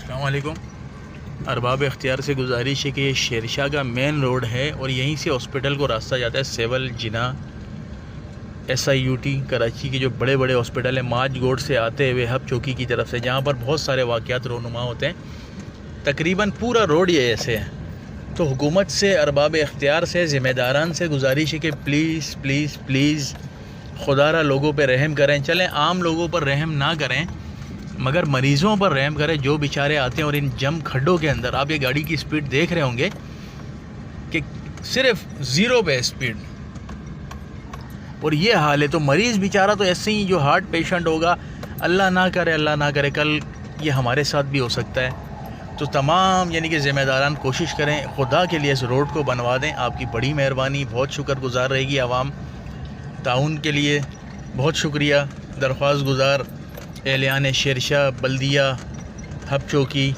السلام علیکم۔ ارباب اختیار سے گزارش ہے کہ یہ شیرشاہ کا مین روڈ ہے اور یہیں سے ہاسپٹل کو راستہ جاتا ہے سیول جناح SIUT کراچی کے جو بڑے بڑے ہاسپٹل ہیں ماج گوڑ سے آتے ہوئے ہب چوکی کی طرف سے، جہاں پر بہت سارے واقعات رونما ہوتے ہیں۔ تقریباً پورا روڈ یہ ایسے ہے۔ تو حکومت سے، ارباب اختیار سے، ذمہ داران سے گزارش ہے کہ پلیز پلیز پلیز خدا را لوگوں پہ رحم کریں۔ چلیں عام لوگوں پر رحم نہ کریں مگر مریضوں پر رحم کریں جو بیچارے آتے ہیں، اور ان جم کھڈوں کے اندر آپ یہ گاڑی کی سپیڈ دیکھ رہے ہوں گے کہ صرف 0 پہ سپیڈ، اور یہ حال ہے۔ تو مریض بیچارہ تو ایسے ہی، جو ہارٹ پیشنٹ ہوگا، اللہ نہ کرے کل یہ ہمارے ساتھ بھی ہو سکتا ہے۔ تو تمام یعنی کہ ذمہ داران کوشش کریں، خدا کے لیے اس روڈ کو بنوا دیں۔ آپ کی بڑی مہربانی، بہت شکر گزار رہے گی عوام۔ تعاون کے لیے بہت شکریہ، درخواست گزار اہلیان شیرشاہ، بلدیہ، ہب چوکی،